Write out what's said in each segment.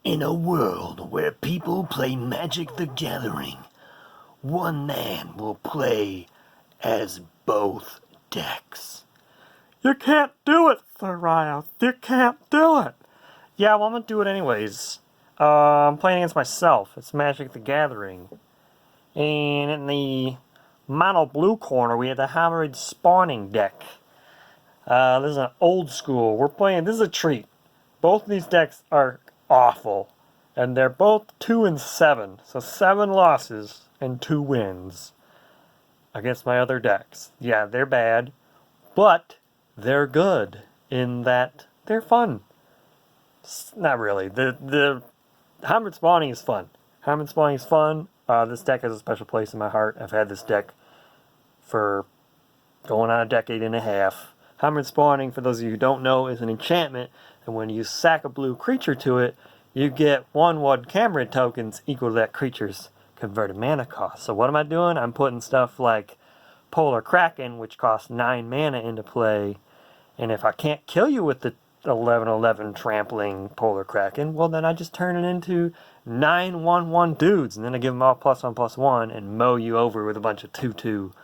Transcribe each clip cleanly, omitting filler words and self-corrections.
In a world where people play Magic the Gathering, one man will play as both decks. You can't do it, Sir Ryo. You can't do it. Yeah, well, I'm gonna do it anyways. I'm playing against myself. It's Magic the Gathering. And in the mono blue corner, we have the Homarid spawning deck. This is an old school. This is a treat. Both of these decks are awful. And they're both 2 and 7. So 7 losses and 2 wins against my other decks. Yeah, they're bad. But they're good in that they're fun. Not really. The Homarid spawning is fun. Homarid spawning is fun. This deck has a special place in my heart. I've had this deck for going on a decade and a half. Homarid spawning, for those of you who don't know, is an enchantment. And when you sack a blue creature to it, you get 1/1 Homarid tokens equal to that creature's converted mana cost. So what am I doing? I'm putting stuff like Polar Kraken, which costs 9 mana, into play. And if I can't kill you with the 11/11 trampling Polar Kraken, well, then I just turn it into 9/1/1 dudes, and then I give them all +1/+1 and mow you over with a bunch of 2/2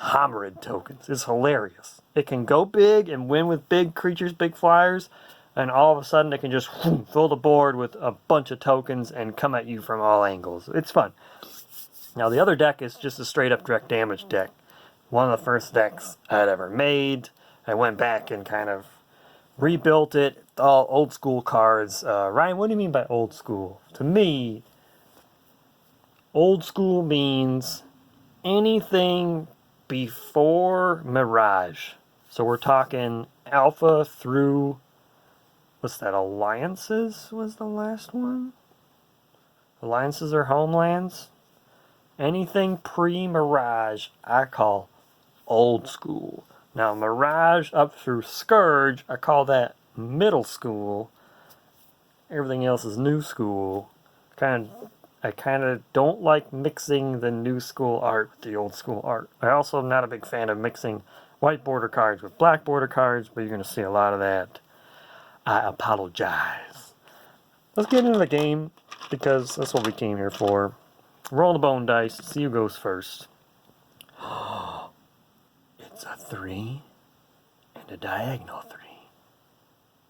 Homarid tokens. It's hilarious. It can go big and win with big creatures, big flyers, and all of a sudden it can just fill the board with a bunch of tokens and come at you from all angles. It's fun. Now the other deck is just a straight up direct damage deck. One of the first decks I'd ever made. I went back and kind of rebuilt it. All old school cards. Ryan, what do you mean by old school? To me, old school means anything before Mirage. So we're talking Alpha through, what's that, Alliances was the last one? Alliances or Homelands? Anything pre-Mirage I call old school. Now Mirage up through Scourge, I call that middle school. Everything else is new school. I kind of don't like mixing the new school art with the old school art. I also am not a big fan of mixing white border cards with black border cards, but you're going to see a lot of that. I apologize. Let's get into the game, because that's what we came here for. Roll the bone dice, see who goes first. It's a 3 and a diagonal 3.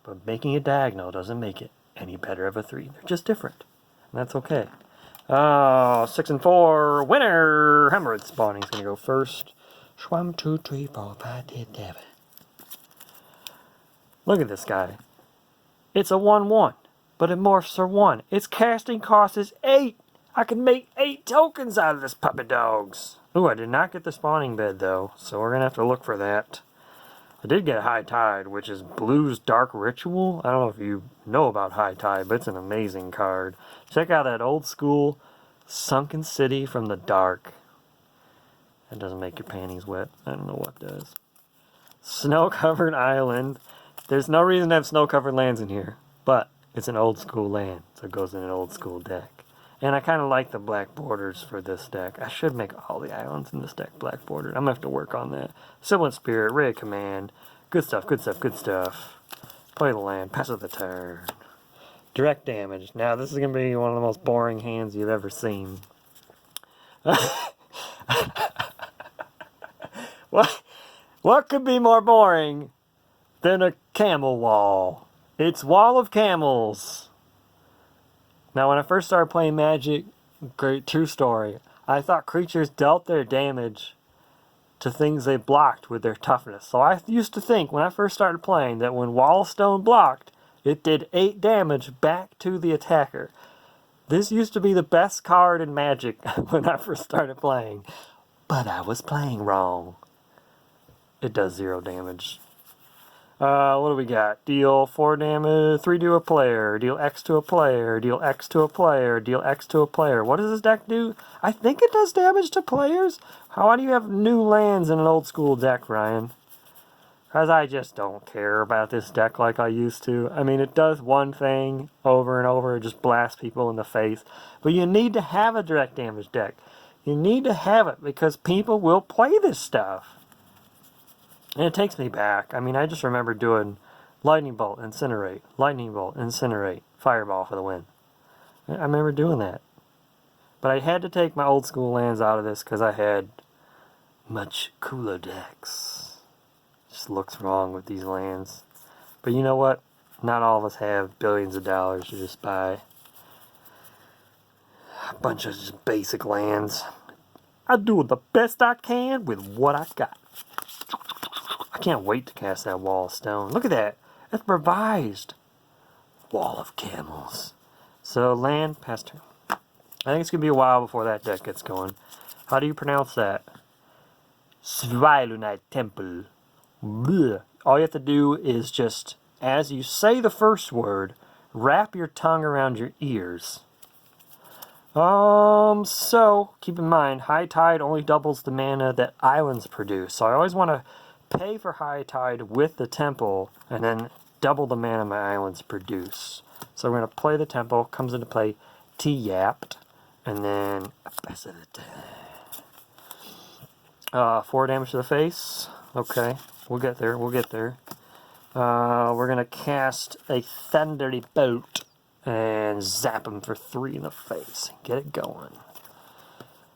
But making it diagonal doesn't make it any better of a 3. They're just different. And that's okay. 6 and 4, winner! Homarid spawning's gonna go first. 1, 2, 3, 4, 5, 6, 7. Look at this guy. It's a 1/1, but it morphs for 1. Its casting cost is 8. I can make 8 tokens out of this puppy dogs. Ooh, I did not get the spawning bed though, so we're gonna have to look for that. I did get High Tide, which is Blue's Dark Ritual. I don't know if you know about High Tide, but it's an amazing card. Check out that old school Sunken City from the Dark. That doesn't make your panties wet. I don't know what does. Snow-covered island. There's no reason to have snow-covered lands in here, but it's an old school land, so it goes in an old school deck. And I kind of like the black borders for this deck. I should make all the islands in this deck black bordered. I'm going to have to work on that. Sibilant Spirit, Ray of Command. Good stuff, good stuff, good stuff. Play the land, pass it the turn. Direct damage. Now, this is going to be one of the most boring hands you've ever seen. What could be more boring than a camel wall? It's Wall of Camels. Now, when I first started playing Magic, great true story, I thought creatures dealt their damage to things they blocked with their toughness. So I used to think, when I first started playing, that when Wall of Stone blocked, it did 8 damage back to the attacker. This used to be the best card in Magic when I first started playing. But I was playing wrong. It does 0 damage. What do we got? Deal 4 damage, 3 to a player, deal X to a player, deal X to a player, deal X to a player. What does this deck do? I think it does damage to players. Why do you have new lands in an old school deck, Ryan? Because I just don't care about this deck like I used to. I mean, it does one thing over and over, just blast people in the face. But you need to have a direct damage deck. You need to have it because people will play this stuff. And it takes me back. I mean, I just remember doing Lightning Bolt, Incinerate, Lightning Bolt, Incinerate, Fireball for the win. I remember doing that. But I had to take my old school lands out of this because I had much cooler decks. Just looks wrong with these lands. But you know what? Not all of us have billions of dollars to just buy a bunch of just basic lands. I do the best I can with what I got. I can't wait to cast that Wall of Stone. Look at that. That's revised. Wall of Camels. So land, pass turn. I think it's going to be a while before that deck gets going. How do you pronounce that? Svilunite Temple. Blech. All you have to do is just, as you say the first word, wrap your tongue around your ears. So, keep in mind, High Tide only doubles the mana that islands produce. So I always want to pay for High Tide with the temple, and then double the mana my islands produce. So we're going to play the temple, comes into play T-Yapped, and then Abyss of the Dead. 4 damage to the face. Okay, we'll get there, we'll get there. We're going to cast a Thundery Bolt and zap him for 3 in the face. Get it going.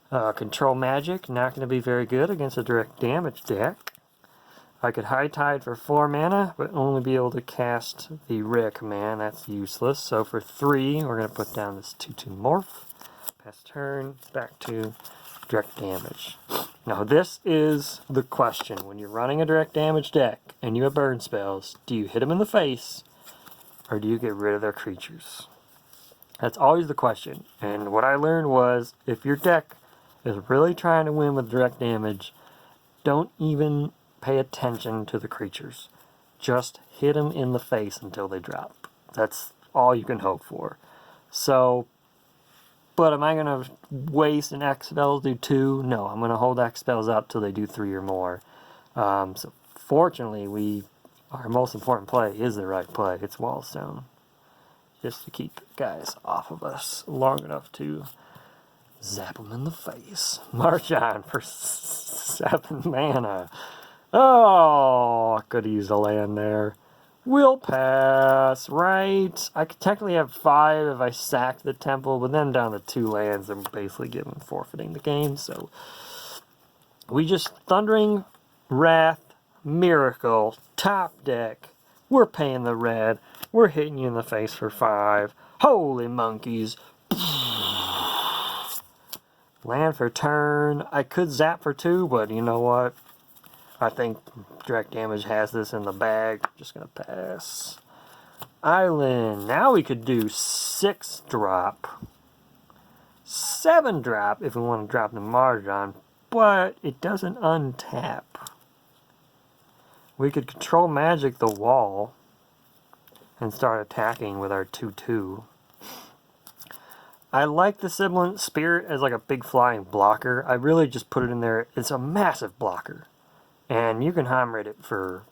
Control Magic, not going to be very good against a direct damage deck. I could High Tide for 4 mana, but only be able to cast the rare command. That's useless. So for 3, we're going to put down this 2/2 morph. Pass turn, back to direct damage. Now this is the question. When you're running a direct damage deck and you have burn spells, do you hit them in the face or do you get rid of their creatures? That's always the question. And what I learned was, if your deck is really trying to win with direct damage, don't even pay attention to the creatures. Just hit them in the face until they drop. That's all you can hope for. So, but am I going to waste an X spell to do 2? No, I'm going to hold X spells up till they do 3 or more. So fortunately, our most important play is the right play. It's Wallstone. Just to keep guys off of us long enough to zap them in the face. March on for 7 mana. Oh, I could use a land there. We'll pass, right? I could technically have 5 if I sacked the temple, but then down to 2 lands, I'm basically forfeiting the game. So we just Thundering Wrath, Miracle, top deck. We're paying the red. We're hitting you in the face for 5. Holy monkeys. Land for turn. I could zap for 2, but you know what? I think direct damage has this in the bag. Just going to pass. Island. Now we could do 6 drop. 7 drop if we want to drop the Marjan, but it doesn't untap. We could Control Magic the wall and start attacking with our 2/2. I like the Sibilant Spirit as like a big flying blocker. I really just put it in there. It's a massive blocker. And you can Homarid it for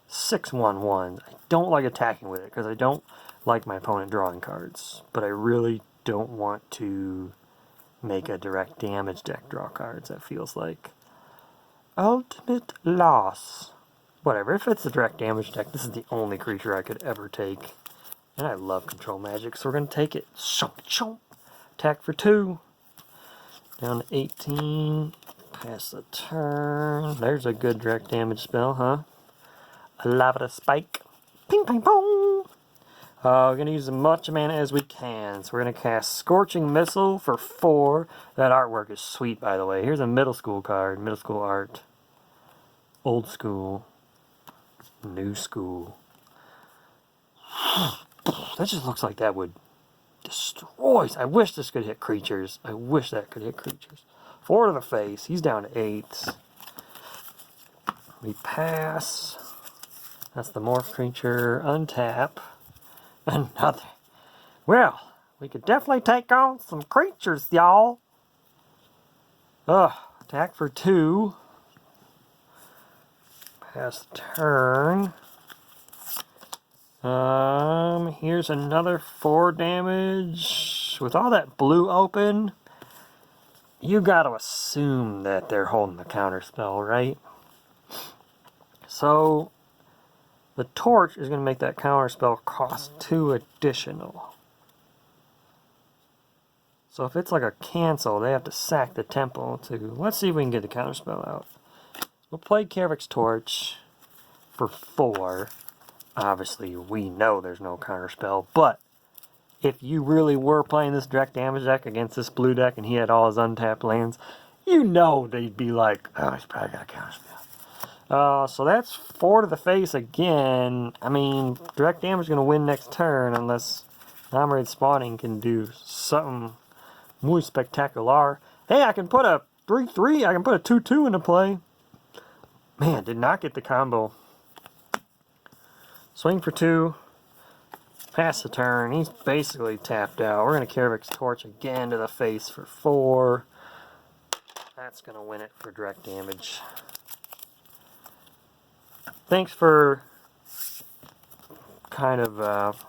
6/1/1s. I don't like attacking with it because I don't like my opponent drawing cards. But I really don't want to make a direct damage deck draw cards. That feels like ultimate loss. Whatever, if it's a direct damage deck, this is the only creature I could ever take. And I love Control Magic, so we're going to take it. Attack for 2. Down to 18. Pass the turn. There's a good direct damage spell, huh? A Lava Spike. Ping, ping, pong. We're going to use as much mana as we can. So we're going to cast Scorching Missile for 4. That artwork is sweet, by the way. Here's a middle school card. Middle school art. Old school. New school. That just looks like that would destroy. I wish this could hit creatures. I wish that could hit creatures. 4 to the face. He's down to 8s. We pass. That's the morph creature. Untap. Another. Well, we could definitely take on some creatures, y'all. Attack for 2. Pass the turn. Here's another 4 damage. With all that blue open, you gotta assume that they're holding the counter spell, right? So the torch is gonna make that counter spell cost 2 additional. So if it's like a cancel, they have to sack the temple to... Let's see if we can get the counterspell out. We'll play Karavic's Torch for 4. Obviously, we know there's no counterspell, but if you really were playing this direct damage deck against this blue deck and he had all his untapped lands, you know they'd be like, oh, he's probably got a counterspell. So that's 4 to the face again. I mean, direct damage is going to win next turn unless Homarid spawning can do something muy spectacular. Hey, I can put a 3-3, I can put a 2-2 into play. Man, did not get the combo. Swing for 2. Pass the turn. He's basically tapped out. We're going to Karavic's Torch again to the face for 4. That's going to win it for direct damage. Thanks for kind of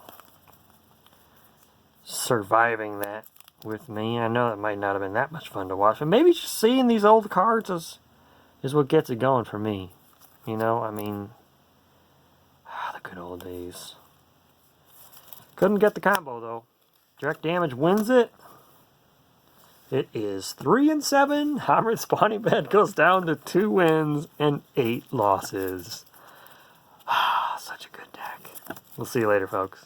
surviving that with me. I know it might not have been that much fun to watch, but maybe just seeing these old cards is what gets it going for me. You know, I mean, the good old days. Couldn't get the combo though. Direct damage wins it. It is 3-7. Homarid Spawning Bed goes down to 2 wins and 8 losses. Such a good deck. We'll see you later, folks.